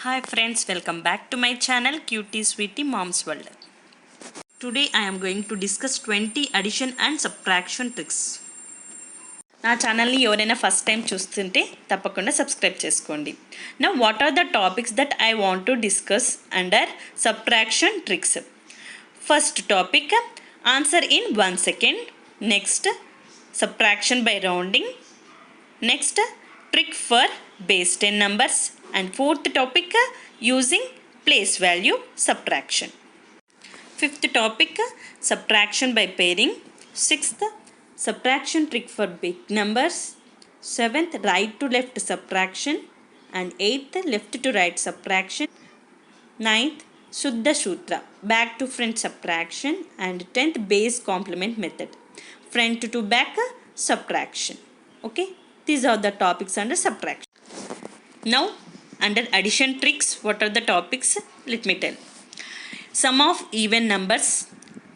Hi friends, welcome back to my channel Cutie Sweetie Mom's World. Today I am going to discuss 20 addition and subtraction tricks. నా ఛానల్ని ఎవరైనా first time చూస్తుంటే తప్పకుండా subscribe చేసుకోండి. Now what are the topics that I want to discuss under subtraction tricks? First topic, answer in 1 second. Next, subtraction by rounding. Next, trick for base 10 numbers. And fourth topic, using place value subtraction. Fifth topic, subtraction by pairing. Sixth, subtraction trick for big numbers. Seventh, right to left subtraction. And eighth, left to right subtraction. Ninth, Shuddha Sutra, back to front subtraction. And 10th, base complement method, front to back subtraction. Okay, these are the topics under subtraction. Now under addition tricks, what are the topics? Let me tell. Sum of even numbers,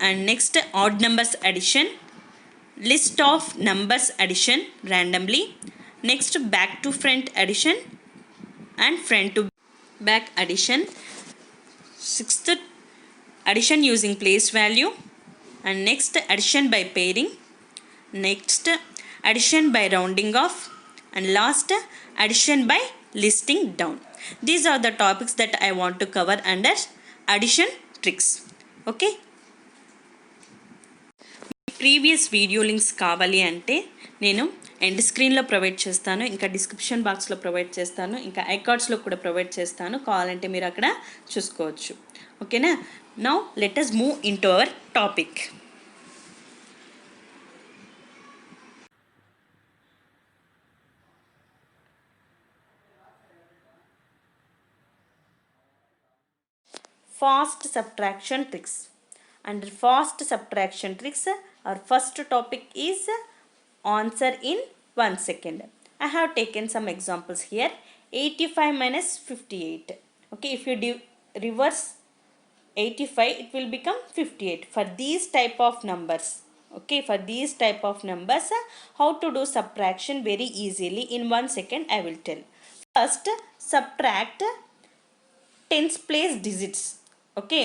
and next odd numbers addition, list of numbers addition randomly, next back to front addition and front to back addition, sixth addition using place value, and next addition by pairing, next addition by rounding off, and last addition by listing down. These are the topics that I want to cover under addition tricks. Okay, previous video links కావాలి అంటే నేను end స్క్రీన్లో provide చేస్తాను, ఇంకా description బాక్స్లో provide చేస్తాను, ఇంకా ఐకార్డ్స్లో కూడా ప్రొవైడ్ చేస్తాను. కావాలంటే మీరు అక్కడ చూసుకోవచ్చు. ఓకేనా? Now let us move into our topic. Fast subtraction tricks. Under fast subtraction tricks, our first topic is answer in 1 second. I have taken some examples here. 85 minus 58. Okay, if you reverse 85, it will become 58. For these type of numbers, okay, for these type of numbers, how to do subtraction very easily in 1 second I will tell. First, subtract tens place digits. Okay,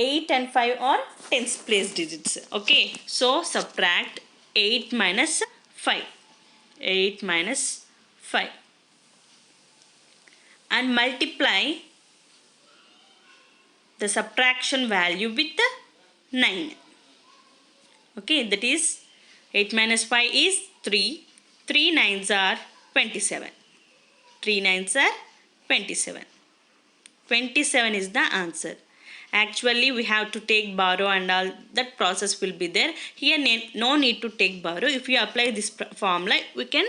8 and 5 are tens place digits. Okay, so subtract 8 minus 5, 8 minus 5, and multiply the subtraction value with 9. Okay, that is 8 minus 5 is 3. 3 9s are 27. 3 9s are 27. 27 is the answer. Actually we have to take borrow and all that process will be there. Here no need to take borrow. If you apply this formula, we can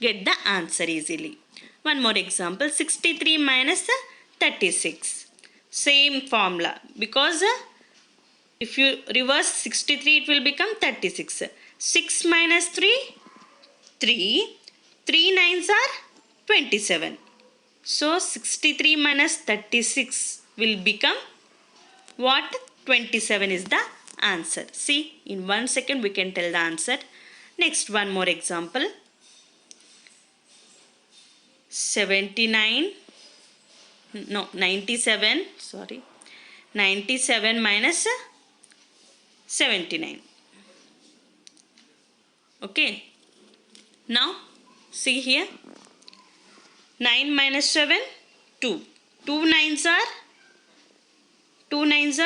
get the answer easily. One more example, 63 minus 36. Same formula, because if you reverse 63, it will become 36. 6 minus 3, 3. 3 9s are 27. So 63 minus 36 will become what? 27 is the answer. See, in 1 second we can tell the answer. Next, one more example. 97, sorry. 97 minus 79. Okay. Now, see here. 9 minus 7, 2. 2 9s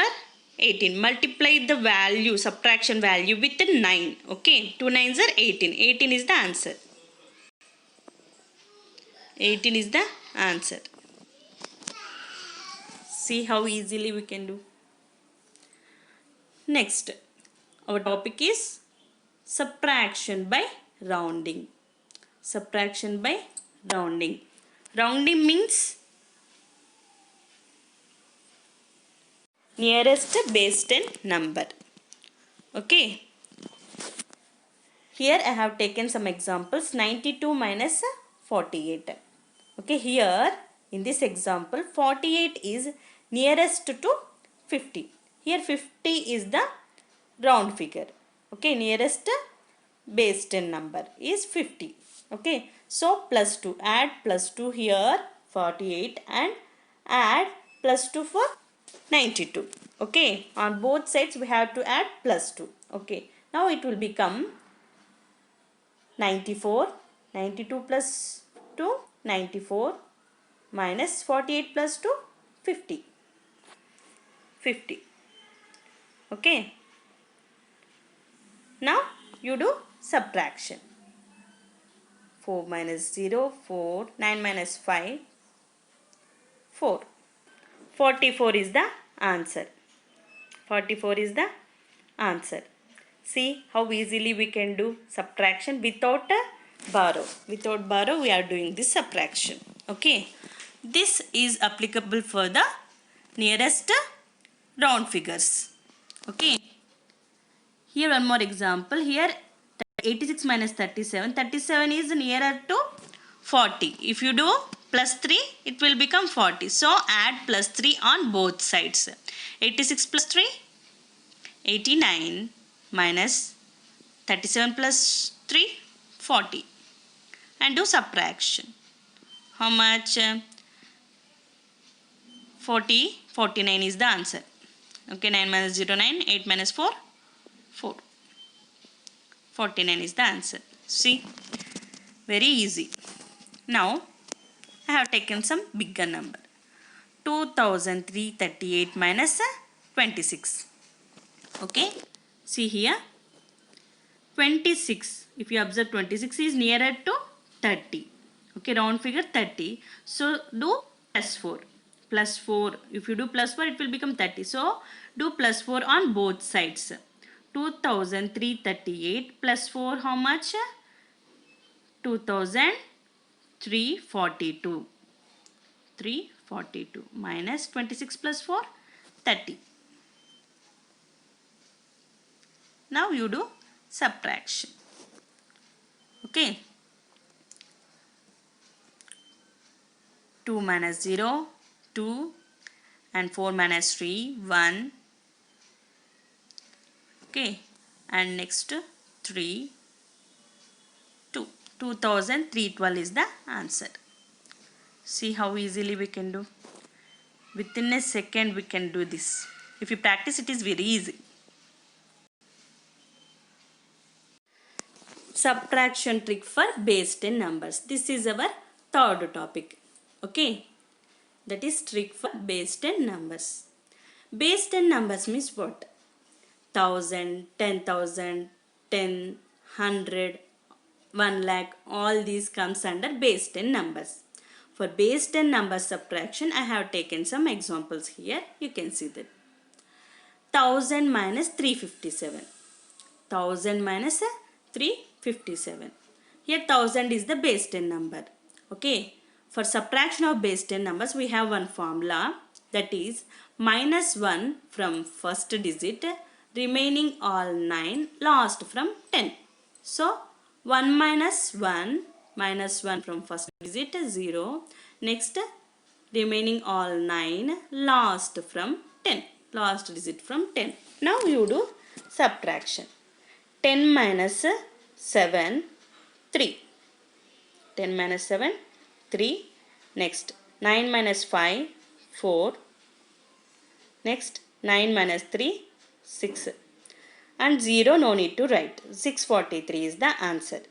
are 18. Multiply the value, subtraction value with 9. Okay, 2 9s are 18. 18 is the answer. 18 is the answer. See how easily we can do. Next, our topic is subtraction by rounding. Subtraction by rounding. Rounding means nearest base 10 number. Okay, here I have taken some examples. 92 minus 48. Okay, here in this example 48 is nearest to 50. Here 50 is the round figure. Okay, nearest base 10 number is 50. Okay, so plus 2, add plus 2 here, 48, and add plus 2 for 92. Okay, on both sides we have to add plus 2. Okay, now it will become 94, 92 plus 2, 94 minus 48 plus 2, 50. 50. Okay, now you do subtraction. 4 minus 0, 4, 9 minus 5, 4. 44 is the answer. 44 is the answer. See how easily we can do subtraction without a borrow. Without borrow we are doing this subtraction. Okay. This is applicable for the nearest round figures. Okay. Here one more example. Here 86 minus 37. 37 is nearer to 40. If you do plus 3, it will become 40. So add plus 3 on both sides. 86 plus 3, 89 minus 37 plus 3, 40. And do subtraction. How much? 40, 49 is the answer. Okay, 9 minus 0, 9, 8 minus 4, 4. 49 is the answer. See, very easy. Now, I have taken some bigger number. 2338 minus 26. Okay, see here. 26, if you observe 26 is nearer to 30. Okay, round figure 30. So, do plus 4. Plus 4, if you do plus 4, it will become 30. So, do plus 4 on both sides. 2338 plus 4, how much? 2342. 342 minus 26 plus 4, 30. Now you do subtraction. Okay. 2 minus 0, 2, and 4 minus 3, 1. Okay, and next 3, 2. 2312 is the answer. See how easily we can do. Within a second we can do this. If you practice, it is very easy. Subtraction trick for base 10 numbers. This is our third topic. Okay, that is trick for base 10 numbers. Base 10 numbers means what? 1000, 10,000, 10, 100, 1 lakh, all these comes under base 10 numbers. For base 10 number subtraction, I have taken some examples here. You can see that. 1000 minus 357. 1000 minus 357. Here 1000 is the base 10 number. Okay. For subtraction of base 10 numbers, we have one formula, that is minus 1 from first digit, remaining all 9, last from 10. So 1 minus 1 from first digit is 0. Next, remaining all 9, last from 10. Last digit from 10. Now you do subtraction. 10 minus 7, 3. 10 minus 7, 3. Next, 9 minus 5, 4. Next, 9 minus 3, 6. And 0 no need to write. 643 is the answer.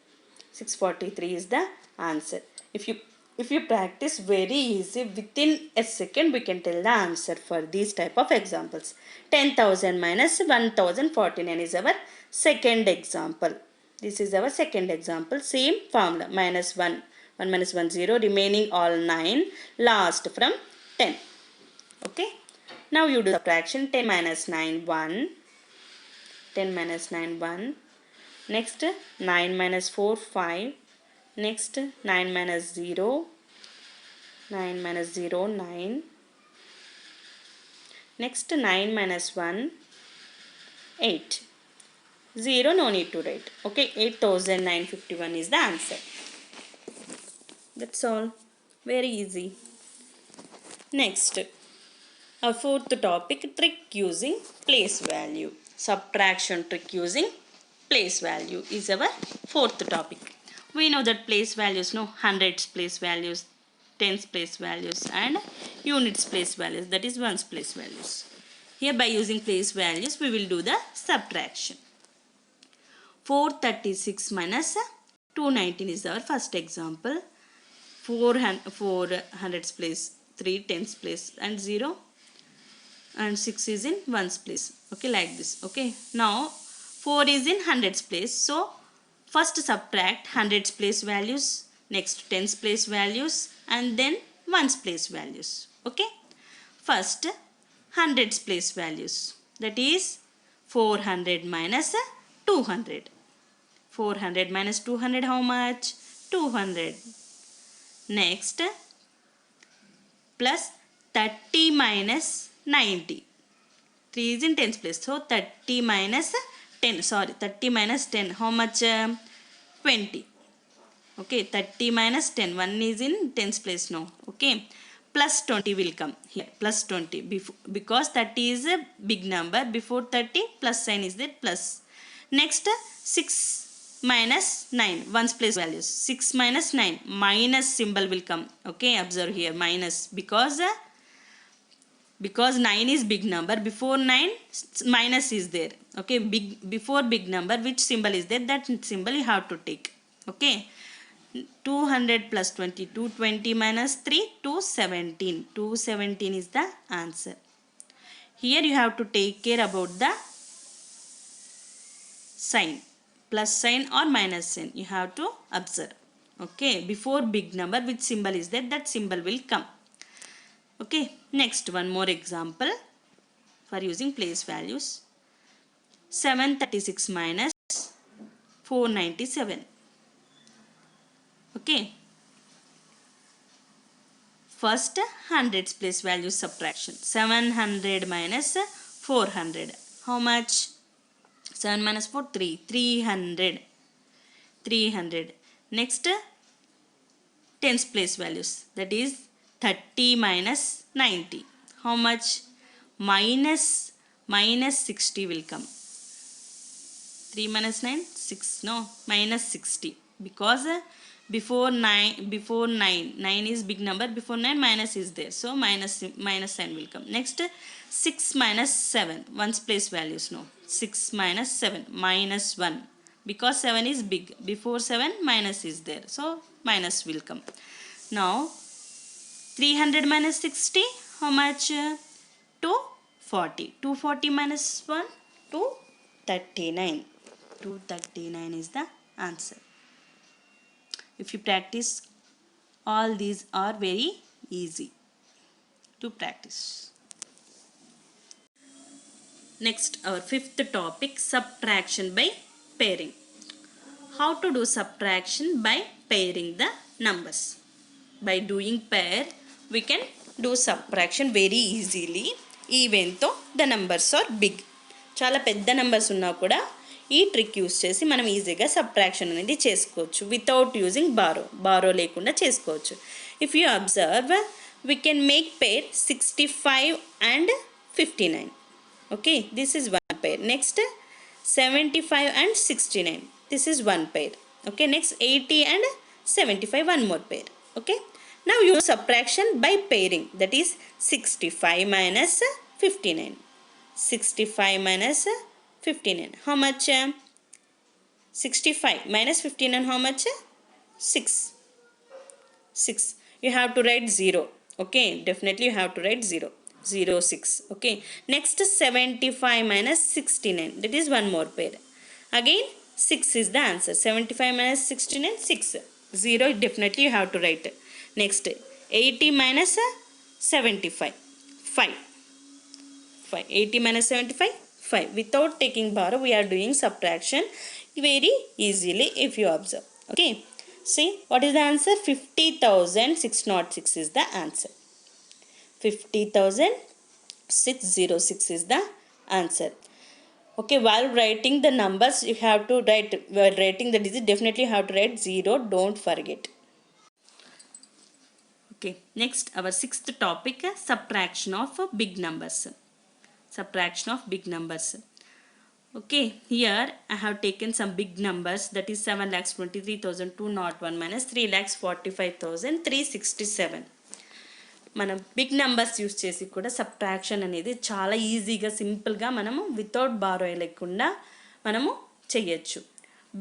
643 is the answer. If you practice very easy, within a second we can tell the answer for these type of examples. 10,000 minus 1,049 is our second example. This is our second example. Same formula. Minus 1. 1 minus 1, 0. Remaining all 9. Last from 10. Okay. Now you do subtraction. 10 minus 9, 1. 10 minus 9, 1. Next, 9 minus 4, 5. Next, 9 minus 0. 9 minus 0, 9. Next, 9 minus 1, 8. 0 no need to write. Okay, 8,951 is the answer. That's all. Very easy. Next, our fourth topic, trick using place value. Subtraction trick using place value is our fourth topic. We know that place values, no, hundreds place values, tens place values and units place values, that is ones place values. Here by using place values we will do the subtraction. 436 minus 219 is our first example. 4 hundreds place, 3 tens place and 0 and 6 is in ones place. Okay, like this. Okay, now 4 is in hundreds place, so first subtract hundreds place values, next tens place values and then ones place values. Okay, first hundreds place values, that is 400 minus 200. 400 minus 200 how much? 200. Next plus 30 minus 90. 3 is in tens place, so 30 minus 10, sorry 30 minus 10 how much? 20. Okay, 30 minus 10, 1 is in tens place now. Okay, plus 20 will come here, plus 20 because 30 is a big number, before 30 plus sign is there, plus. Next 6 minus 9, ones place values, 6 minus 9, minus symbol will come. Okay, observe here minus because 9 is big number, before 9 minus is there. Okay, before big number which symbol is there, that symbol you have to take. Okay, 200 plus 20, 220 minus 3, 217. 217 is the answer. Here you have to take care about the sign, plus sign or minus sign you have to observe. Okay, before big number which symbol is there, that symbol will come. Okay, next one more example for using place values. 736 minus 497. Okay, first hundreds place value subtraction. 700 minus 400 how much? 7 minus 4, 3. 300. 300. Next tens place values, that is 30 minus 90 how much? Minus 60 will come. 3 minus 9, 6, no, minus 60 because before 9 is big number, before 9 minus is there, so minus sign will come. Next 6 minus 7, ones place values, no, 6 minus 7, minus 1 because 7 is big, before 7 minus is there, so minus will come. Now 300 minus 60 how much? 240. 240 minus 1, 239. 239 is the answer. If you practice, all these are very easy to practice. Next, our fifth topic, subtraction by pairing. How to do subtraction by pairing the numbers? By doing pair, we can do subtraction very easily, even though the numbers are big. చాలా పెద్ద numbers ఉన్నా కూడా ఈ trick use చేసి మనం ఈజీగా subtraction అనేది చేసుకోవచ్చు వితౌట్ యూజింగ్ బారో లేకుండా చేసుకోవచ్చు. If you observe, we can make pair 65 and 59. Okay, this is one pair. Next 75 and 69, this is one pair. Okay, next 80 and 75, one more pair. Okay, now use subtraction by pairing, that is 65 minus 59. 65 minus 59 how much? 65 minus 59 how much? 6. You have to write 0. Okay, definitely you have to write 0. 6. Okay, next 75 minus 69, that is one more pair. Again 6 is the answer. 75 minus 69, 6. 0 definitely you have to write. Next 80 minus 75, 5. 80 minus 75, 5. Without taking bar, we are doing subtraction very easily if you observe. Okay, see what is the answer? 50,606 is the answer. 50,606 is the answer. Okay, while writing the numbers, you have to write, while writing the digit, definitely you have to write 0, don't forget. Okay, next our sixth topic, subtraction of big numbers. Subtraction of big numbers. Okay, here I have taken some big numbers, that is 7,23,201 minus 3,45,367. మనం big numbers use చేసి కూడా subtraction అనేది చాలా ఈజీగా సింపుల్గా మనము without borrow లేకుండా మనము చేయొచ్చు.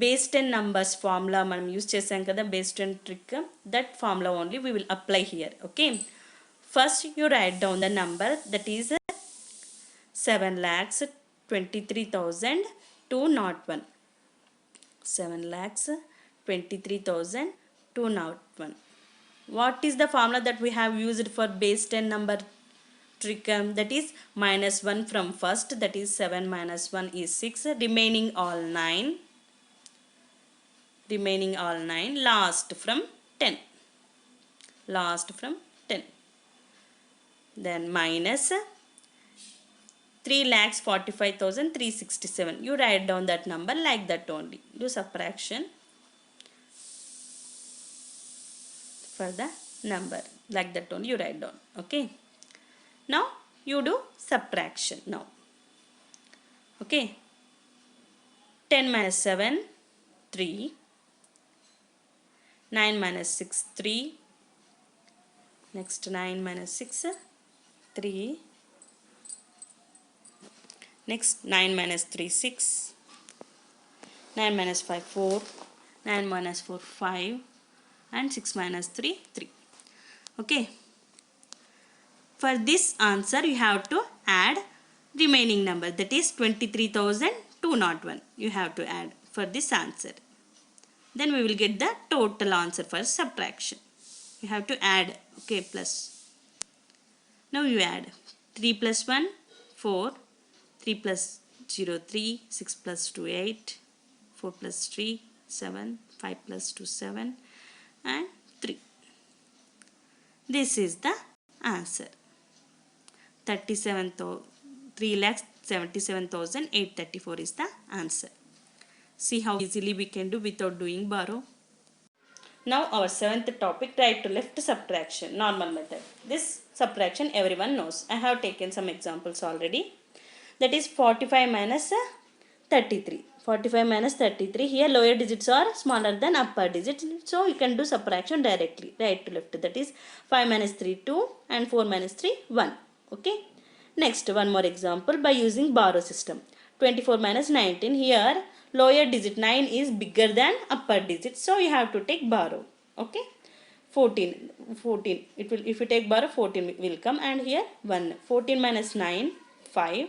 బేస్ 10 నంబర్స్ ఫార్ములా మనం యూస్ చేసాం కదా, base 10 trick, that formula only we will apply here. Okay, first you right down the number that is 7,23,201. 7,23,201. What is the formula that we have used for base 10 number trick? That is minus 1 from first, that is 7 minus 1 is 6, remaining all 9, last from 10, then minus 3,45,367. you write down that number like that only, do subtraction for the number like that only, you write down. Okay, now you do subtraction now. Okay, 10 minus 7 3, 9 minus 6 3, next 9 minus 6 3, next 9 minus 3 6, 9 minus 5 4, 9 minus 4 5, and 6 minus 3 3. Okay, for this answer you have to add remaining number, that is 23,201. you have to add for this answer, then we will get the total answer for subtraction. You have to add. Okay, plus, now you add 3 plus 1 4, 3 plus 0 3, 6 plus 2 8, 4 plus 3 7, 5 plus 2 7, and 3. This is the answer. 3,77,834 is the answer. See how easily we can do without doing borrow. Now our 7th topic, right to left subtraction, normal method. This subtraction everyone knows. I have taken some examples already. That is 45 minus 33. 45 minus 33. Here lower digits are smaller than upper digits, so you can do subtraction directly, right to left. That is 5 minus 3 2, and 4 minus 3 1. Okay, next one more example by using borrow system. 24 minus 19. Here lower digit 9 is bigger than upper digit, so you have to take borrow. Okay, 14, it will, if you take borrow 14 will come, and here 1. 14 minus 9 5,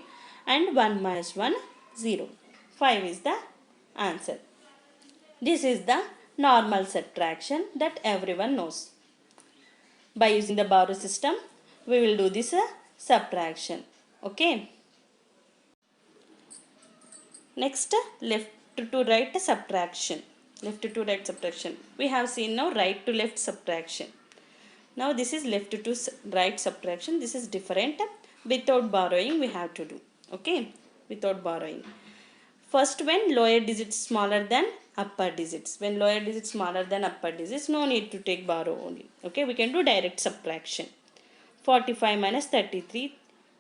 and 1 minus 1 0. 5 is the answer. This is the normal subtraction that everyone knows. By using the borrow system we will do this subtraction. Okay, next left to right subtraction. Left to right subtraction we have seen. Now right to left subtraction. Now this is left to right subtraction. This is different. Without borrowing we have to do. Okay, without borrowing. First, when lower digits smaller than upper digits. When lower digits smaller than upper digits, no need to take borrow only. Okay, we can do direct subtraction. 45 minus 33.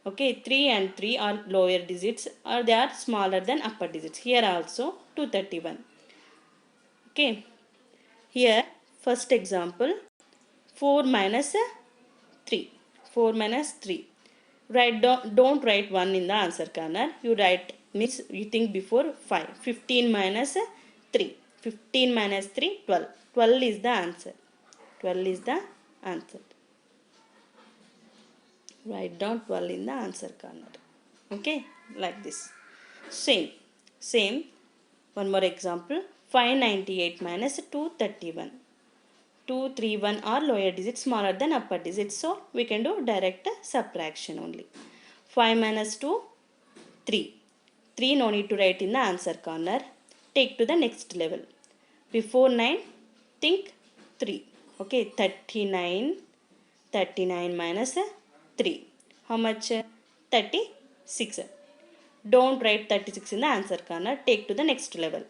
Okay, 3 and 3 are lower digits, or they are smaller than upper digits. Here also 231. Okay, here first example, 4 minus 3. 4 minus 3. Don't write 1 in the answer corner. You write, means you think before 5. 15 minus 3. 15 minus 3 12. 12 is the answer. 12 is the answer. Write down 12 in the answer corner. Okay, like this. Same. One more example. 598 minus 231. 231 are lower digits smaller than upper digits, so we can do direct subtraction only. 5 minus 2 3. 3 no need to write in the answer corner. Take to the next level. Before 9 think 3. Okay, 39 minus 3. How much? 36. Don't write 36 in the answer corner. Take to the next level.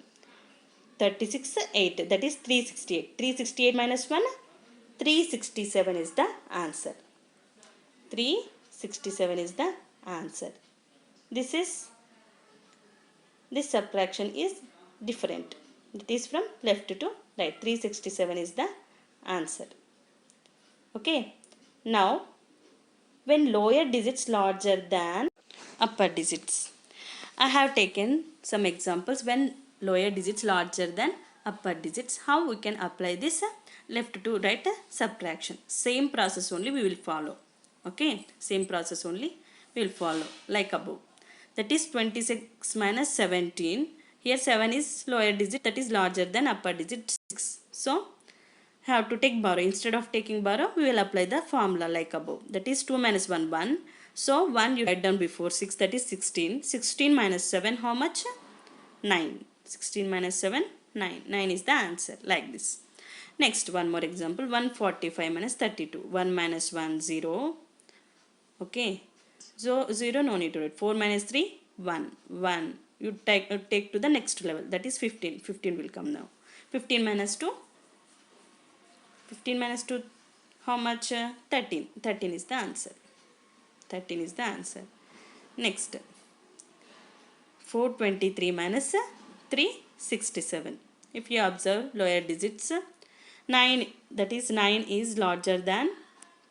36 8, that is 368. 368 minus 1, 367 is the answer. 367 is the answer. This is this subtraction is different. It is from left to right. 367 is the answer. Okay. Now, when lower digits larger than upper digits. I have taken some examples when lower digits larger than upper digits. How we can apply this left to right subtraction. Same process only we will follow. Okay. Same process only we will follow like above. That is 26 minus 17. Here 7 is lower digit, that is larger than upper digit 6. So, have to take borrow. Instead of taking borrow, we will apply the formula like above. That is 2 minus 1, 1. So, 1 you write down before 6, that is 16. 16 minus 7, how much? 9. 16 minus 7, 9. 9 is the answer, like this. Next, one more example. 145 minus 32. 1 minus 1, 0. Okay. So, 0 no need to write. 4 minus 3, 1. 1. You take to the next level. That is 15. 15 will come now. 15 minus 2. 15 minus 2, how much? 13. 13 is the answer. 13 is the answer. Next, 423 minus 367. If you observe lower digits, 9, that is 9 is larger than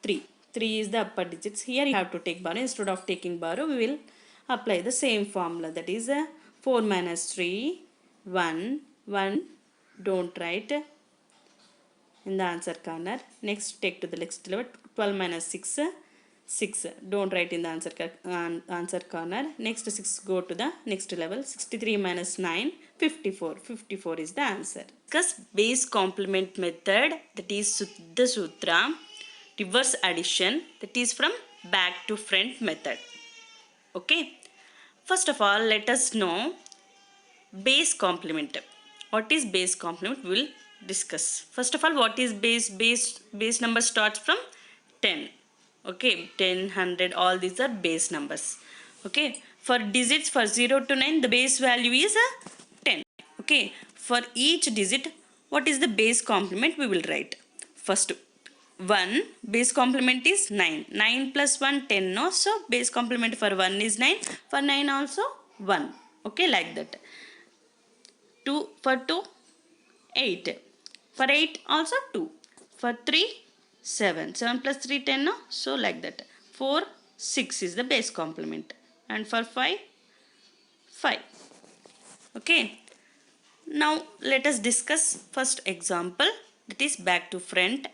3. 3 is the upper digits. Here you have to take borrow. Instead of taking borrow, we will apply the same formula. That is 4 minus 3, 1. 1, don't write in the answer corner. Next, take to the next level. 12 minus 6, 6. Don't write in the answer corner. Next 6, go to the next level. 63 minus 9, 54. 54 is the answer. Discuss base complement method, that is Suddha Sutra. Reverse addition, that is from back to front method. Okay. First of all, let us know base complement. What is base complement? We will discuss. First of all, what is base? Base number starts from 10. Okay, 10, 100, all these are base numbers. Okay, for digits for 0 to 9, the base value is 10. Okay, for each digit, what is the base complement? We will write. First, 1, base complement is 9. 9 plus 1, 10, no? So, base complement for 1 is 9. For 9 also 1. Okay, like that. 2 for 2, 8. For 8 also 2. For 3, 7. 7 plus 3, 10, no? So, like that. 4, 6 is the base complement. And for 5, 5. Okay. Now, let us discuss first example. That is back to front.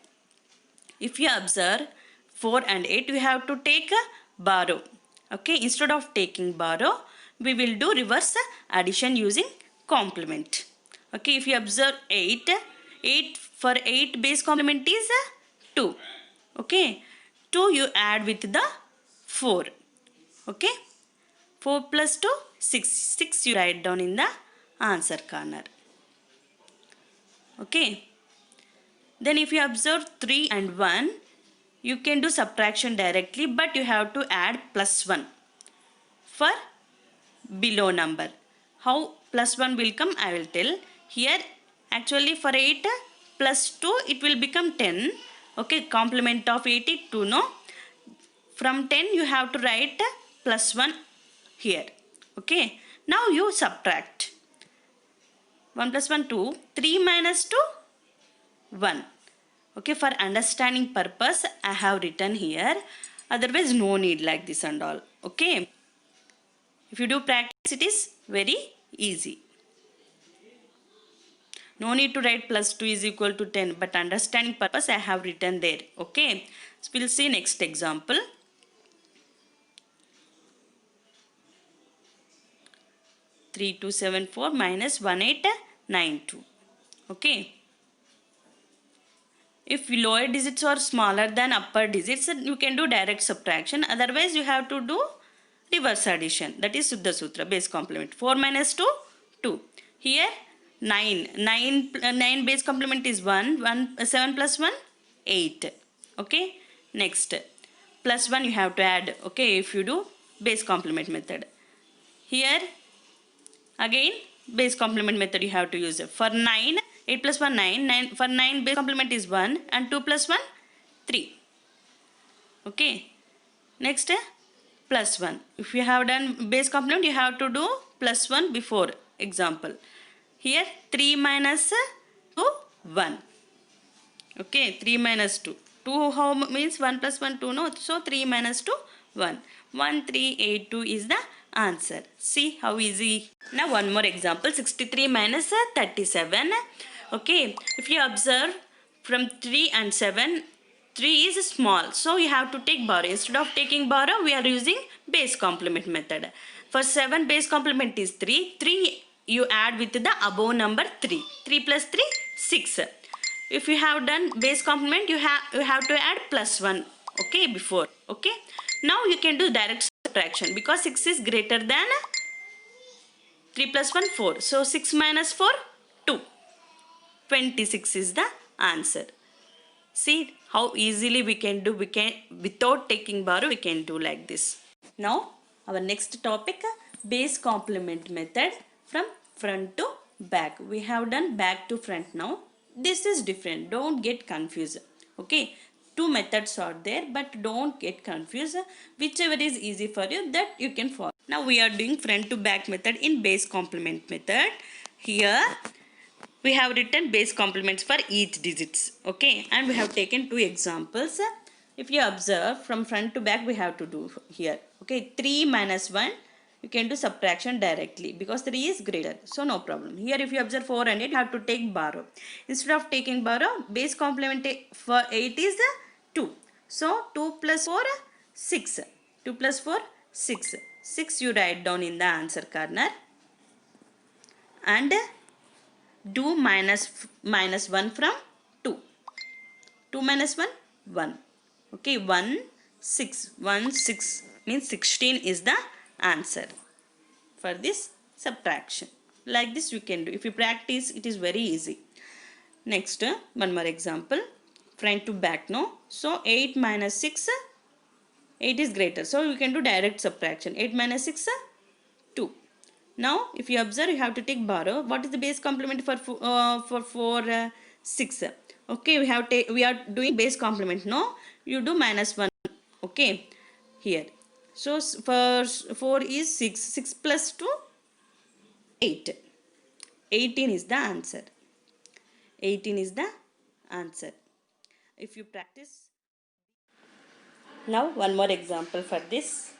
If you observe 4 and 8, we have to take a borrow. Okay. Instead of taking borrow, we will do reverse addition using complement. Okay. If you observe 8, 8 for 8 base complement is 2. Okay. 2 you add with the 4. Okay. 4 plus 2, 6. 6 you write down in the answer corner. Okay. Then if you observe 3 and 1, you can do subtraction directly, but you have to add plus 1 for below number. How plus 1 will come, I will tell. Here actually for 8 plus 2, it will become 10. Okay, complement of 8 is 2, no? From 10 you have to write plus 1 here. Okay, now you subtract. 1 plus 1, 2. 3 minus 2, 1. Okay, for understanding purpose, I have written here. Otherwise, no need like this and all. Okay. If you do practice, it is very easy. No need to write plus 2 is equal to 10. But understanding purpose, I have written there. Okay. So, we'll see next example. Three two seven four minus 1892. Okay. If lower digits are smaller than upper digits, you can do direct subtraction. Otherwise, you have to do reverse addition. That is Suddha Sutra, base complement. 4 minus 2, 2. Here, 9. 9 base complement is 1. 7 plus 1, 8. Okay. Next, plus 1 you have to add. Okay, if you do base complement method. Here, again, base complement method you have to use. For 9, 8 plus 1, 9. 9 for 9 base complement is 1 and 2 plus 1, 3. Okay. Next, plus 1. If you have done base complement, you have to do plus 1 before. Example. Here 3 minus 2, 1. Okay, 3 minus 2. 2 how means 1 plus 1, 2, no? So 3 minus 2, 1. 1382 is the answer. See how easy. Now one more example. 63 minus 37. Okay, if you observe from 3 and 7, 3 is small. So you have to take borrow. Instead of taking borrow, we are using base complement method. For 7, base complement is 3. 3 you add with the above number 3. 3 plus 3, 6. If you have done base complement, you have to add plus 1, okay, before. Okay, now you can do direct subtraction because 6 is greater than 3 plus 1, 4. So 6 minus 4, 2. 26 is the answer. See how easily we can do. We can, without taking borrow, we can do like this. Now our next topic, base complement method from front to back. We have done back to front now. This is different. Don't get confused. Okay. Two methods are there, but don't get confused. Whichever is easy for you, that you can follow. Now we are doing front to back method in base complement method. Here we have written base complements for each digits. Okay. And we have taken two examples. If you observe from front to back, we have to do here. Okay. 3 minus 1. You can do subtraction directly because 3 is greater. So no problem. Here if you observe 4 and 8, you have to take borrow. Instead of taking borrow, base complement for 8 is 2. So 2 plus 4, 6. 2 plus 4, 6. 6 you write down in the answer corner. And do minus 1 from 2. 2 minus 1, 1. Okay, 1, 6. 1, 6 means 16 is the answer for this subtraction. Like this you can do. If you practice, it is very easy. Next, one more example. Front to back, no? So 8 minus 6, 8 is greater. So you can do direct subtraction. 8 minus 6, 2. Now if you observe, you have to take borrow. What is the base complement for 4, 6? Okay, we are doing base complement. No, you do minus 1. Okay, here. So for 4 is 6. 6 plus 2, 8. 18 is the answer. 18 is the answer. If you practice. Now one more example for this.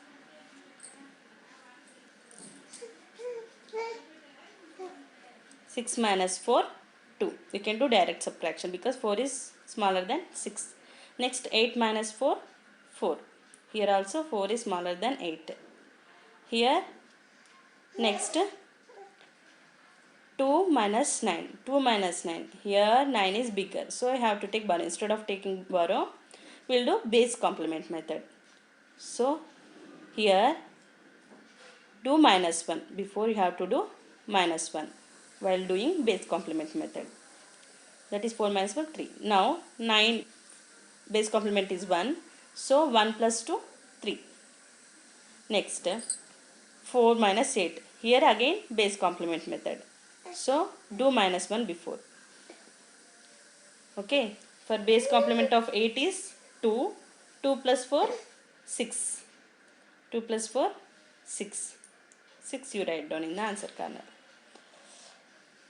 6 minus 4, 2. We can do direct subtraction because 4 is smaller than 6. Next 8 minus 4, 4. Here also 4 is smaller than 8. Here next 2 minus 9. 2 minus 9. Here 9 is bigger. So I have to take borrow. Instead of taking borrow, we will do base complement method. So here do minus 1. Before you have to do minus 1 while doing base complement method. That is 4 minus 1, 3. Now 9 base complement is 1. So 1 plus 2, 3. Next 4 minus 8. Here again base complement method. So do minus 1 before. Okay. For base complement of 8 is 2. 2 plus 4, 6. 2 plus 4, 6. 6 you write down in the answer corner.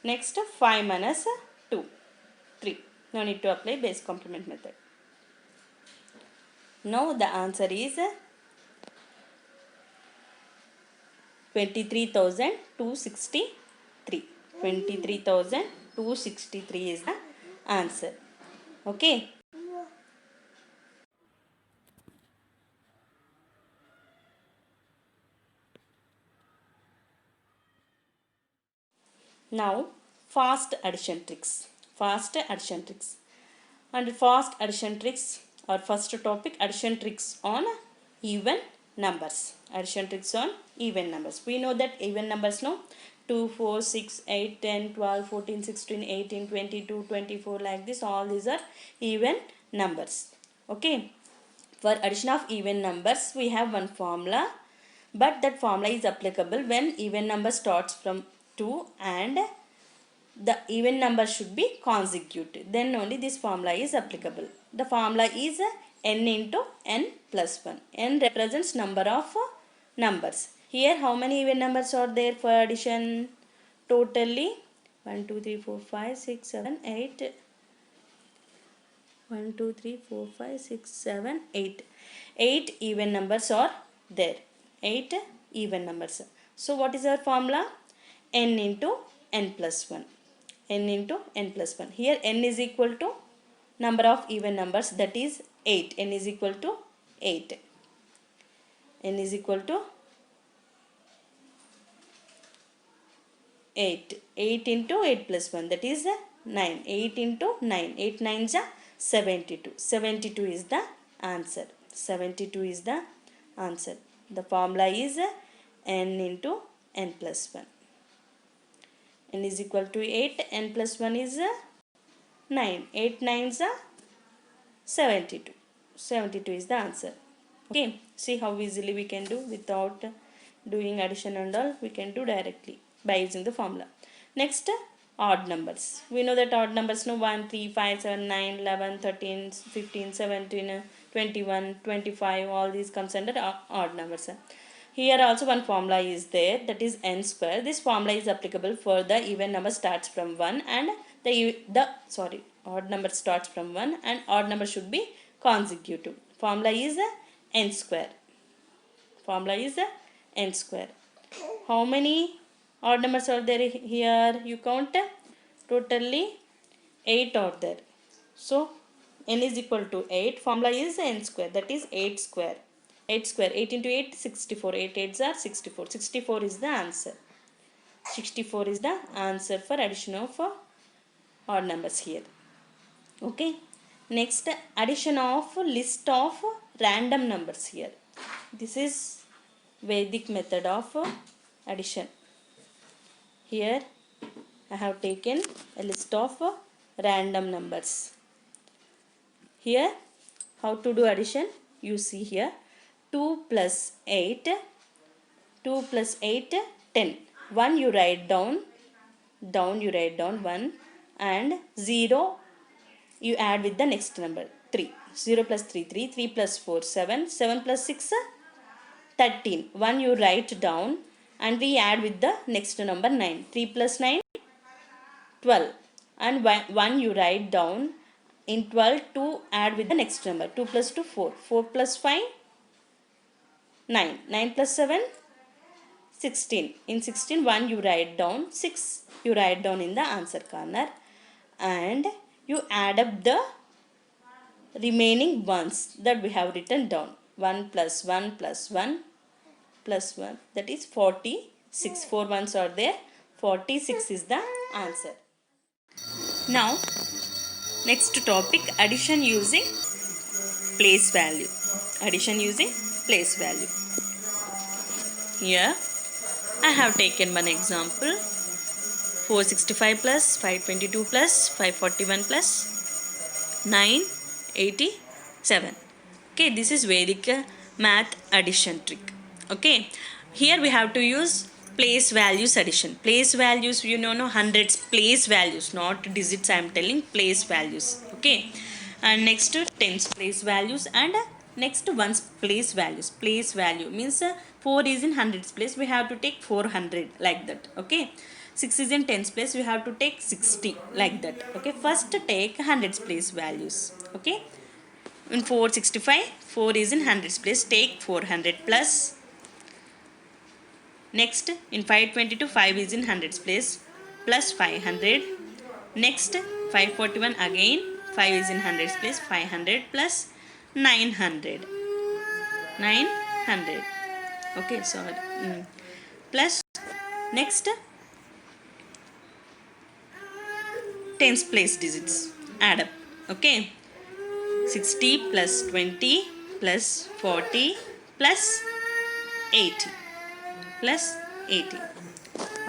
Next 5 minus 2, 3. No need to apply base complement method. Now the answer is 23,263. 23,263 is the answer. Okay. Now fast addition tricks. Fast addition tricks. And fast addition tricks, our first topic, addition tricks on even numbers. Addition tricks on even numbers. We know that even numbers, no? 2, 4, 6, 8, 10, 12, 14, 16, 18, 22, 24, like this. All these are even numbers. Okay. For addition of even numbers, we have one formula. But that formula is applicable when even number starts from 2 and the even number should be consecutive. Then only this formula is applicable. The formula is n into n plus 1. N represents number of numbers. Here how many even numbers are there for addition? Totally 1, 2, 3, 4, 5, 6, 7, 8. 1, 2, 3, 4, 5, 6, 7, 8. 8 even numbers are there. 8 even numbers. So what is our formula? N into n plus 1. N into n plus 1. Here n is equal to number of even numbers, that is 8. N is equal to 8. N is equal to 8. 8 into 8 plus 1, that is 9. 8 into 9. 8 9s are 72. 72 is the answer. 72 is the answer. The formula is n into n plus 1. N is equal to 8. N plus 1 is 9. 8 9s are 72. 72 is the answer. Okay. See how easily we can do without doing addition and all. We can do directly by using the formula. Next, odd numbers. We know that odd numbers, no, 1, 3, 5, 7, 9, 11, 13, 15, 17, 21, 25, all these comes under odd numbers. Here also one formula is there, that is n square. This formula is applicable for the even number starts from 1 and odd number starts from 1 and odd number should be consecutive. Formula is n square. Formula is n square. How many odd numbers are there here? You count. Totally 8 are there. So n is equal to 8. Formula is n square, that is 8 square. 8 square. 8 into 8 64. 8 8s are 64. 64 is the answer. 64 is the answer for addition of odd numbers here. Okay. Next, addition of list of random numbers here. This is Vedic method of addition. Here I have taken a list of random numbers. Here how to do addition? You see here 2 plus 8, 2 plus 8, 10. 1 you write down you write down 1 and 0 you add with the next number 3. 0 plus 3, 3, 3 plus 4, 7, 7 plus 6, 13. 1 you write down and we add with the next number 9. 3 plus 9, 12. And 1 you write down in 12 to add with the next number. 2 plus 2, 4. 4 plus 5, 9. 9 plus 7, 16. In 16, 1 you write down, 6 you write down in the answer corner. And you add up the remaining ones that we have written down. 1 plus 1 plus 1 plus 1, that is 46. 4 ones are there. 46 is the answer. Now, next topic, addition using place value. Addition using place value. Here I have taken one example. 465 plus 522 plus 541 plus 987. Okay, this is Vedic math addition trick. Okay, here we have to use place values addition. Place values, you know, hundreds place values, not digits. I am telling place values. Okay, and next tens place values and next ones place values. Place value means 4 is in hundreds place, we have to take 400 like that. Okay, 6 is in tens place, we have to take 60 like that. Okay, first take hundreds place values. Okay, in 465, 4 is in hundreds place, take 400 plus. Next, in 522, 5 is in hundreds place, plus 500. Next, 541 again, 5 is in hundreds place, 500 plus 900. 900. Okay, sorry. Plus, next, tens place digits. Add up. Okay. 60 plus 20 plus 40 plus 80. Plus 80.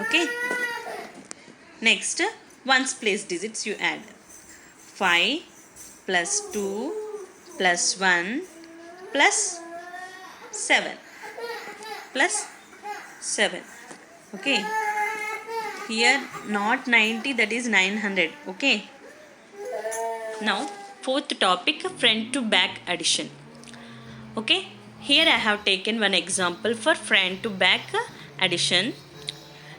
Okay. Next, ones place digits you add. 5 plus 2 plus 1 plus 7 plus 7. Okay. Here not 90, that is 900. Okay. Now fourth topic, front to back addition. Okay, here I have taken one example for front to back addition.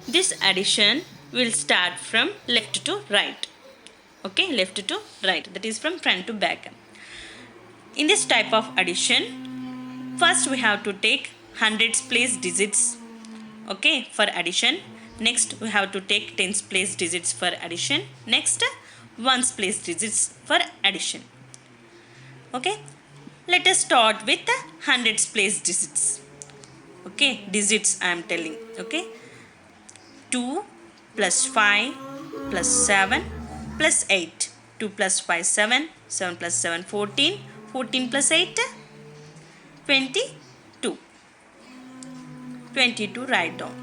This addition will start from left to right. Okay, left to right, that is from front to back. In this type of addition, first we have to take hundreds place digits, okay, for addition. Next we have to take tens place digits for addition. Next ones place digits for addition. Okay, let us start with the hundreds place digits. Okay, digits I am telling. Okay, 2 plus 5 plus 7 plus 8. 2 plus 5 7, 7 plus 7 14, 14 plus 8 22. 22 write down.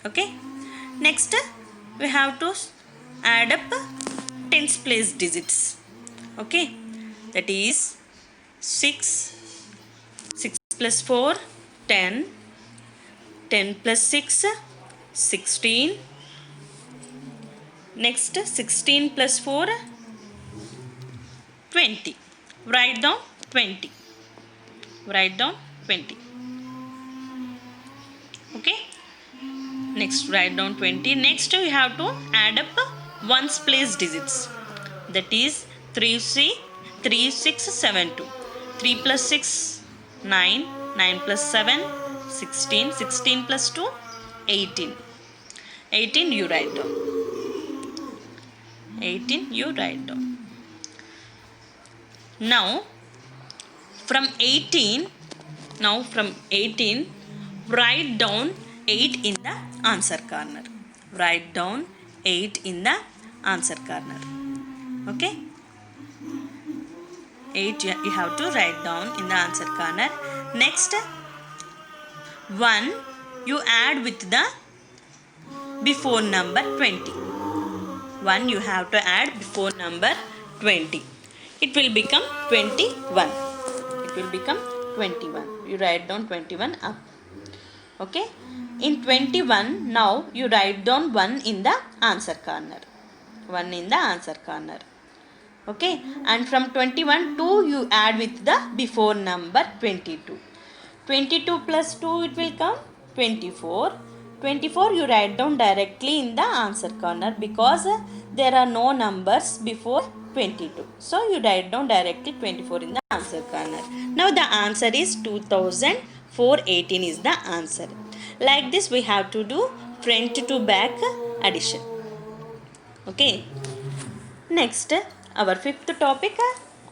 Okay, next we have to add up tens place digits. Okay, that is 6, 6 plus 4 10, 10 plus 6 16, next 16 plus 4 20. Write down 20. Write down 20. Okay, next write down 20. Next we have to add up ones place digits, that is 3 6 7 2. 3 plus 6 9, 9 plus 7 16, 16 plus 2 18. 18 you write down. 18 you write down. Now from 18, write down 8 in the answer corner. Write down 8 in the answer corner. Okay, 8 you have to write down in the answer corner. Next 1 you add with the before number 20. 1 you have to add before number 20. It will become 21. It will become 21. You write down 21 up. Okay, in 21 now you write down 1 in the answer corner. 1 in the answer corner. Okay, and from 21 2 you add with the before number 22. 22 plus 2 it will come 24. 24 you write down directly in the answer corner because there are no numbers before 22. So you write down directly 24 in the answer corner. Now the answer is 2418 is the answer. Like this we have to do front to back addition. Okay. Next our fifth topic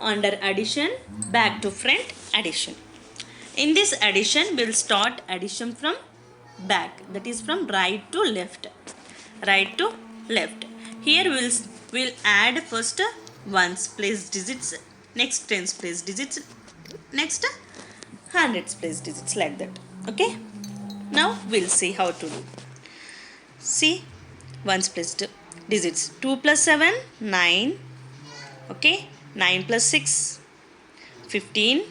under addition, back to front addition. In this addition we will start addition from back, that is from right to left. Right to left. Here we'll add first ones place digits, next tens place digits, next hundreds place digits, like that. Okay, now we'll see how to do. See, ones place digits. 2 plus 7 9. Okay, 9 plus 6 15.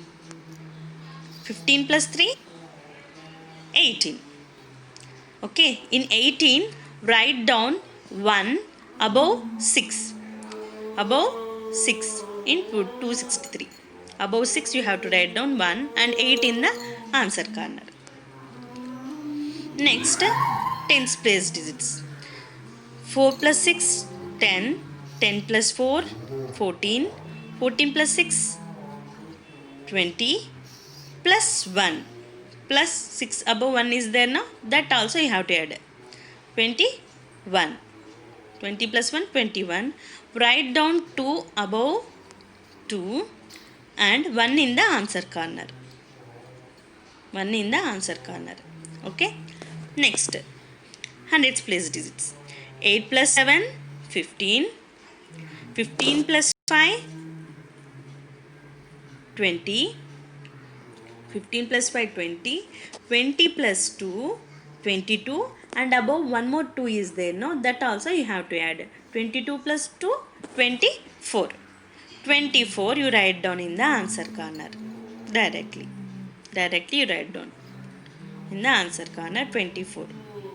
15 plus 3 18. Okay, in 18 write down 1 above 6. Above 6 in 263. Above 6 you have to write down 1 and 8 in the answer corner. Next, tens place digits. 4 plus 6 10. 10 plus 4 14. 14 plus 6 20. Plus 1. Plus 6 above 1 is there now. That also you have to add. 21. 20 plus 1 21. Write down 2 above 2 and 1 in the answer corner. 1 in the answer corner. Okay. Next, hundreds place digits. 8 plus 7 15. 15 plus 5 20. 15 plus 5 20. 20 plus 2 22. And above one more 2 is there, no? That also you have to add. 22 plus 2 24. 24 you write down in the answer corner. Directly you write down in the answer corner 24,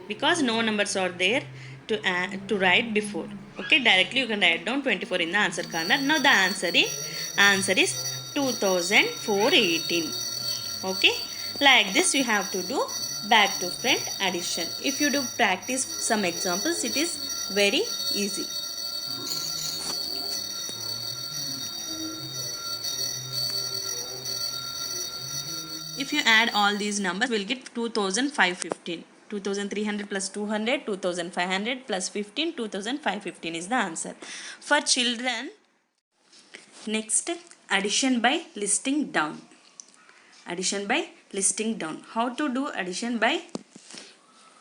because no numbers are there to write before. Okay, directly you can write down 24 in the answer corner. Now the answer is 2418. Okay, like this you have to do back to front addition. If you do practice some examples, it is very easy. If you add all these numbers, we'll get 2515. 2300 plus 200, 2500 plus 15, 2515 is the answer. For children, next, addition by listing down. Addition by listing down. How to do addition by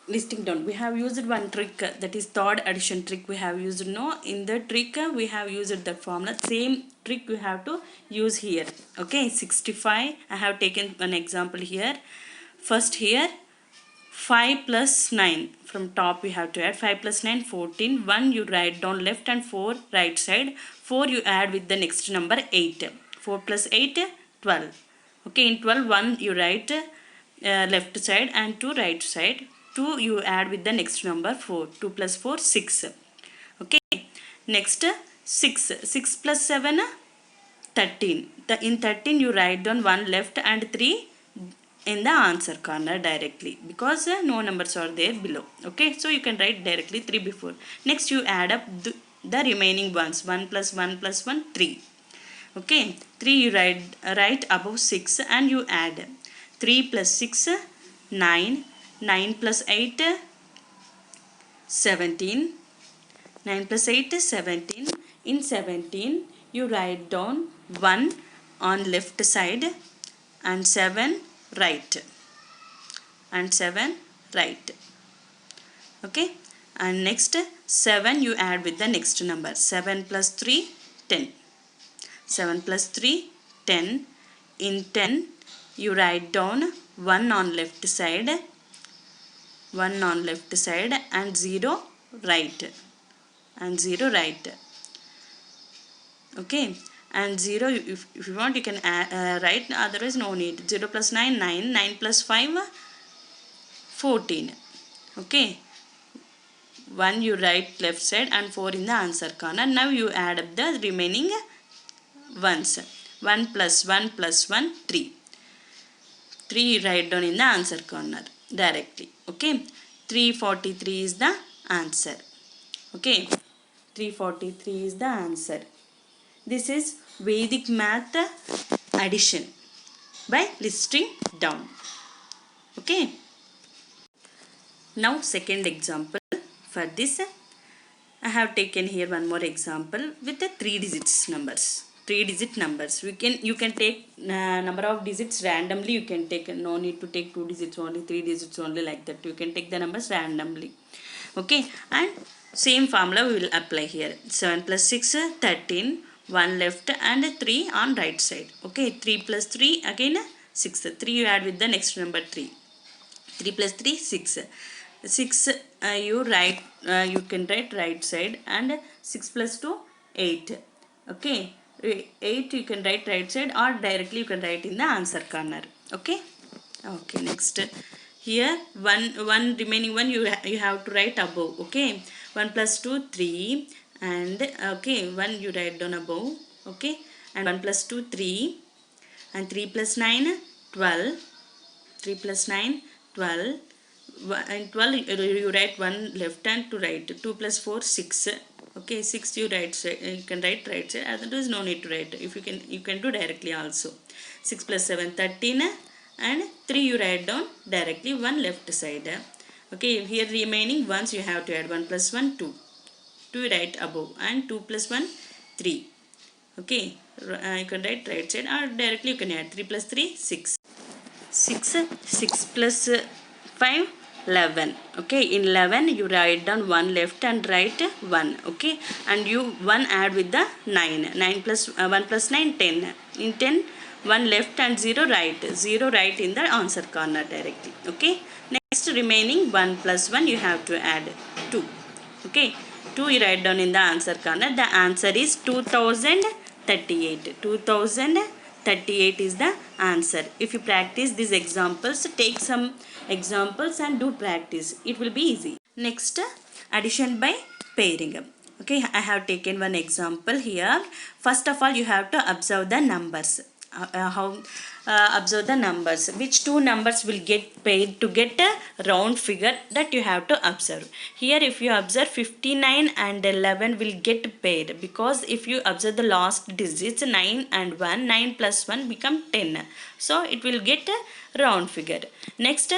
listing down? We have used one trick, that is third addition trick we have used. No, in the trick we have used that formula. Same trick we have to use here. Okay, 65. I have taken an example here. First here 5 plus 9, from top we have to add 5 plus 9 14. 1 you write down left and 4 right side. 4 you add with the next number 8. 4 plus 8 12. Okay, in 12 1 you write left side and 2 right side. 2 you add with the next number 4. 2 plus 4 6. Okay, next 6. 6 plus 7 13. In 13 you write down 1 left and 3 in the answer corner directly, because no numbers are there below. Okay, so you can write directly 3 before. Next you add up the remaining ones. 1 plus 1 plus 1 3. Okay, 3 you write above 6 and you add 3 plus 6 9. 9 plus 8 17. 9 plus 8 is 17. In 17 you write down 1 on left side and 7 right, and 7 right. Okay, and next 7 you add with the next number. 7 plus 3 10. 7 plus 3 10. In 10 you write down 1 on left side, 1 on left side and 0 right, and 0 right. Okay, and 0 if you want you can write, otherwise no need. 0 plus 9 9. 9 plus 5 14. Okay, 1 you write left side and 4 in the answer corner. Now you add up the remaining ones. 1 plus 1 plus 1 3. 3 you write down in the answer corner directly. Okay, 343 is the answer. Okay, 343 is the answer. This is Vedic math addition by listing down. Okay, now second example. For this I have taken here one more example with the 3 digits numbers. 3 digit numbers. You can take number of digits randomly. You can take, no need to take 2 digits only, 3 digits only, like that. You can take the numbers randomly. Okay, and same formula we will apply here. 7 plus 6 13. 1 left and 3 on right side. Okay, 3 plus 3 again 6. 3 you add with the next number 3. 3 plus 3 6. 6 you can write right side, and 6 plus 2 8. Okay, 8 you can write right side, or directly you can write in the answer corner. Okay, okay, next here one remaining one you have to write above. Okay, 1 plus 2 3, and okay, 1 you write down above. Okay, and 1 plus 2 3, and 3 plus 9 12. 3 plus 9 12. And 12 you write 1 left and 2 right. 2 plus 4 6. Okay, 6 you write, you can write right side, otherwise no need to write. If you can do directly also. 6 plus 7 13, and 3 you write down directly 1 left side. Okay, here remaining ones you have to add. 1 plus 1 2. 2 write above, and 2 plus 1 3. Okay, you can write right side, or directly you can add. 3 plus 3 6. 6 plus 5 11. Okay, in 11 you write down 1 left and right 1. Okay, and you 1 add with the 9. 9 plus 1 plus 9 10. In 10 1 left and 0 right. 0 right in the answer corner directly. Okay, next remaining 1 plus 1 you have to add 2. Okay, 2 you write down in the answer corner. The answer is 2038. 2038 is the answer. If you practice these examples, take some examples and do practice, it will be easy. Next, addition by pairing. Okay, I have taken one example here. First of all, you have to observe the numbers. Observe the numbers. Which two numbers will get paid to get a round figure, that you have to observe. Here, if you observe 59 and 11 will get paid, because if you observe the last digits 9 and 1, 9 plus 1 become 10. So it will get a round figure. Next,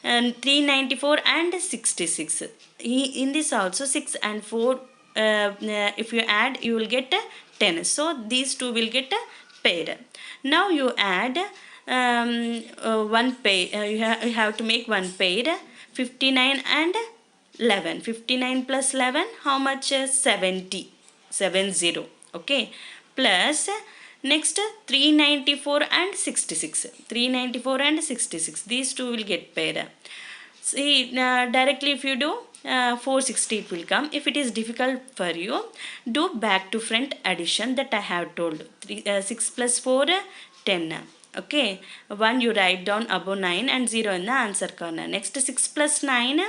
394 and 66. In this also 6 and 4. If you add, you will get 10. So these two will get paid. Now you add one pay. You have to make one paid. 59 and 11. 59 plus 11, how much? 70. 70. Okay. Plus next 394 and 66. 394 and 66. These two will get paid. See, directly if you do 460 it will come. If it is difficult for you, do back to front addition that I have told. 6 plus 4, 10. Okay, 1 you write down above 9 and 0 in the answer corner. Next 6 plus 9,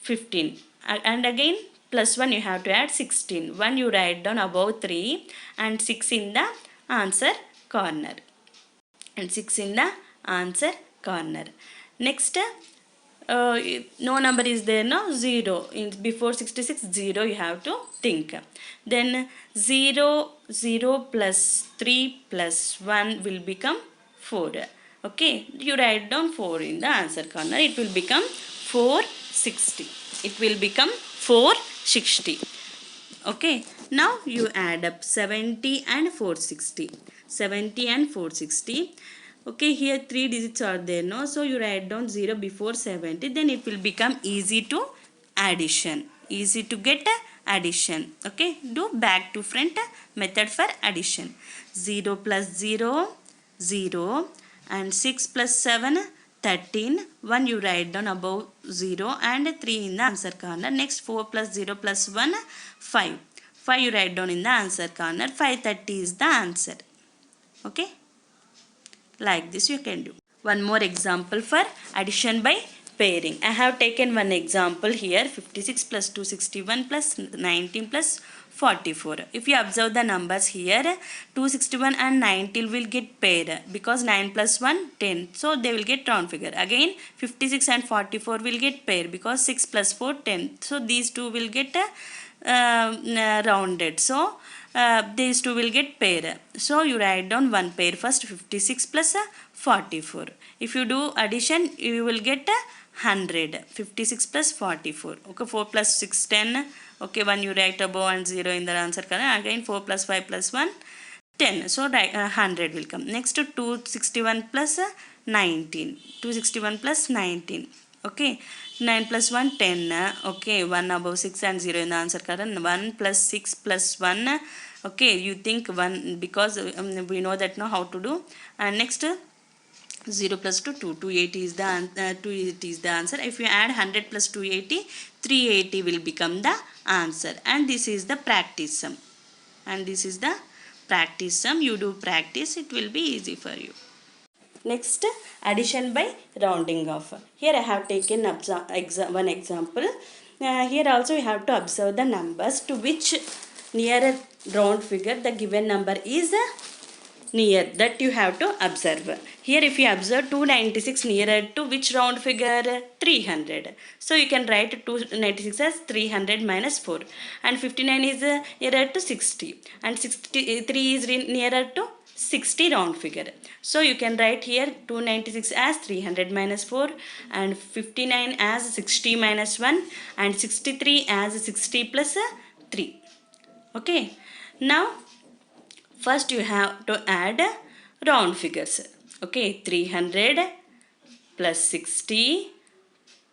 15. And again plus 1 you have to add 16. 1 you write down above 3 and 6 in the answer corner. And 6 in the answer corner. Next, no number is there, no? 0. Before 66, 0 you have to think. Then 0, 0 plus 3 plus 1 will become 4. Okay, you write down 4 in the answer corner. It will become 460. It will become 460. Okay, now you add up 70 and 460. 70 and 460. Okay, here 3 digits are there, no? So you write down 0 before 70. Then it will become easy to addition. Easy to get addition. Okay, do back to front method for addition. 0 plus 0, 0. And 6 plus 7, 13. 1 you write down above 0 and 3 in the answer corner. Next 4 plus 0 plus 1, 5. 5 you write down in the answer corner. 530 is the answer. Okay. Like this you can do. One more example for addition by pairing. I have taken one example here. 56 plus 261 plus 19 plus 44. If you observe the numbers here, 261 and 19 will get paired because 9 plus 1, 10. So they will get round figure. Again 56 and 44 will get paired because 6 plus 4, 10. So these two will get rounded. So these two will get pair. So you write down one pair first, 56 plus 44. If you do addition, you will get 100. 56 plus 44. Okay, 4 plus 6, 10. Okay, 1 you write above and 0 in the answer corner. Again 4 plus 5 plus 1, 10. So 100 will come. Next to 261 plus 19. 261 plus 19. Okay, 9 plus 1, 10. Okay, 1 above 6 and 0 in the answer current. 1 plus 6 plus 1. Okay, you think 1 because we know that now how to do. And next 0 plus 2, 280 is the 280 is the answer. If you add 100 plus 280, 380 will become the answer. And this is the practice sum. And this is the practice sum. You do practice, it will be easy for you. Next, addition by rounding off. Here I have taken one example. Here also you have to observe the numbers to which nearer round figure the given number is near, that you have to observe. Here if you observe 296 nearer to which round figure? 300. So you can write 296 as 300 minus 4. And 59 is nearer to 60. And 63 is nearer to 60 round figure. So you can write here 296 as 300 minus 4 and 59 as 60 minus 1 and 63 as 60 plus 3. Okay. Now first you have to add round figures. Okay, 300 plus 60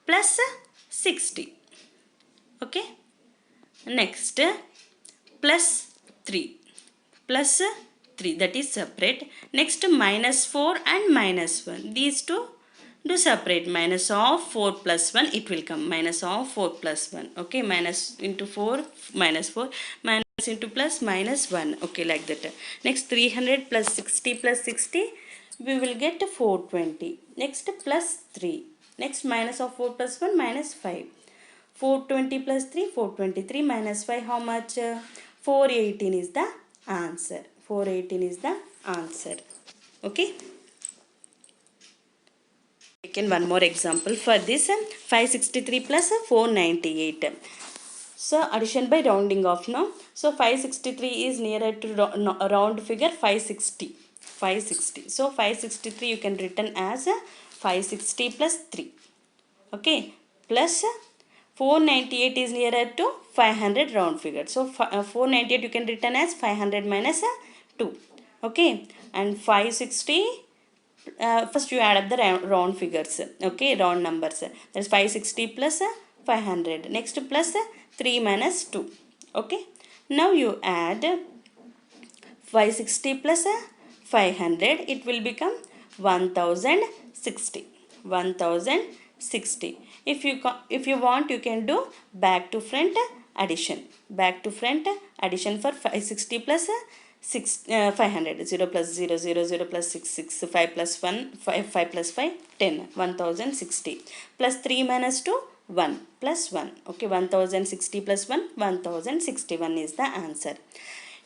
plus 60. Okay. Next plus 3 plus 3, that is separate. Next minus 4 and minus 1. These two do separate. Minus of 4 plus 1 it will come. Minus of 4 plus 1. Okay, minus into 4 minus 4. Minus into plus minus 1. Okay, like that. Next 300 plus 60 plus 60. We will get 420. Next plus 3. Next minus of 4 plus 1 minus 5. 420 plus 3, 423 minus 5, how much? 418 is the answer. 418 is the answer. Okay. Taken one more example for this. 563 plus 498. So addition by rounding off now. So 563 is nearer to round figure 560. 560. So 563 you can written as 560 plus 3. Okay. Plus 498 is nearer to 500 round figure. So 498 you can written as 500 minus 2. Okay. And 560, first you add up the round figures. Okay, round numbers. That's 560 plus 500. Next plus 3 minus 2. Okay, now you add 560 plus 500, it will become 1060. 1060. If you want, you can do back to front addition. Back to front addition for 560 plus 500. 0 plus 0, 0, 0 plus 6, 6, 5 plus 1, 5, 5 plus 5, 10. 1060 plus 3 minus 2, 1 plus 1. Okay, 1060 plus 1, 1061 is the answer.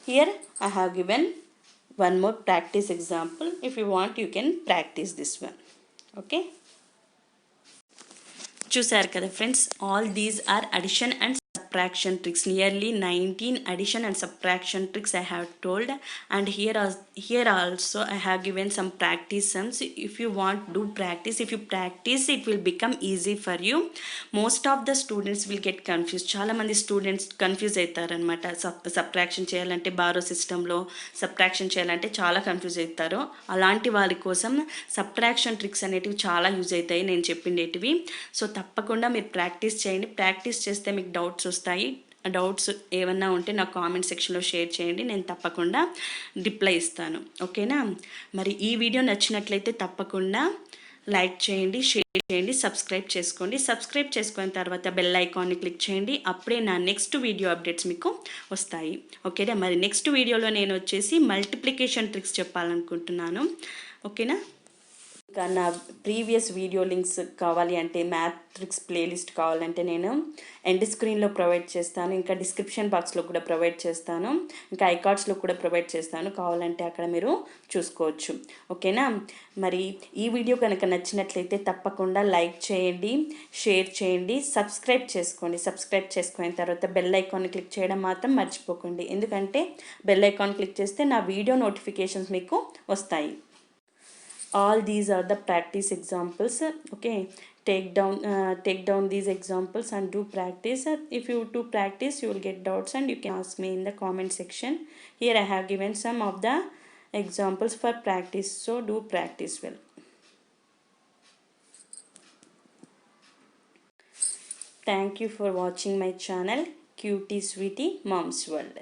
Here I have given one more practice example. If you want, you can practice this one. Okay. చూసారు కదా friends, all these are addition and subtraction tricks. Nearly 19 addition and subtraction tricks I have told, and here also I have given some practice sums. If you want, do practice. If you practice, it will become easy for you. Most of the students will get confused. చాలా మంది students confuse అవుతారనమాట. Subtraction చేయాలంటే borrow సిస్టంలో subtraction చేయాలంటే చాలా confuse అవుతారు. అలాంటి వారి కోసం సబ్ట్రాక్షన్ ట్రిక్స్ అనేటివి చాలా యూజ్ అవుతాయి నేను చెప్పిండేటివి. సో తప్పకుండా మీరు ప్రాక్టీస్ చేయండి. ప్రాక్టీస్ చేస్తే మీకు డౌట్స్ వస్తాయి. డౌట్స్ ఏమన్నా ఉంటే నాకు కామెంట్ సెక్షన్లో షేర్ చేయండి, నేను తప్పకుండా రిప్లై ఇస్తాను. ఓకేనా? మరి ఈ వీడియో నచ్చినట్లయితే తప్పకుండా లైక్ చేయండి, షేర్ చేయండి, సబ్స్క్రైబ్ చేసుకోండి. సబ్స్క్రైబ్ చేసుకున్న తర్వాత బెల్ ఐకాన్ని క్లిక్ చేయండి. అప్పుడే నా నెక్స్ట్ వీడియో అప్డేట్స్ మీకు వస్తాయి. ఓకేనా? మరి నెక్స్ట్ వీడియోలో నేను వచ్చేసి మల్టిప్లికేషన్ ట్రిక్స్ చెప్పాలనుకుంటున్నాను. ఓకేనా? ఇంకా నా ప్రీవియస్ వీడియో లింక్స్ కావాలి అంటే, మ్యాథ్ ట్రిక్స్ ప్లేలిస్ట్ కావాలంటే నేను ఎండ్ స్క్రీన్లో ప్రొవైడ్ చేస్తాను. ఇంకా డిస్క్రిప్షన్ బాక్స్లో కూడా ప్రొవైడ్ చేస్తాను. ఇంకా ఐకార్డ్స్లో కూడా ప్రొవైడ్ చేస్తాను. కావాలంటే అక్కడ మీరు చూసుకోవచ్చు. ఓకేనా? మరి ఈ వీడియో కనుక నచ్చినట్లయితే తప్పకుండా లైక్ చేయండి, షేర్ చేయండి, సబ్స్క్రైబ్ చేసుకోండి. సబ్స్క్రైబ్ చేసుకున్న తర్వాత బెల్ ఐకాన్ని క్లిక్ చేయడం మాత్రం మర్చిపోకండి. ఎందుకంటే బెల్ ఐకాన్ క్లిక్ చేస్తే నా వీడియో నోటిఫికేషన్స్ మీకు వస్తాయి. All these are the practice examples. Okay, take down these examples and do practice. If you do practice, you will get doubts and you can ask me in the comment section. Here I have given some of the examples for practice, so do practice well. Thank you for watching my channel, Cutie Sweetie Mom's World.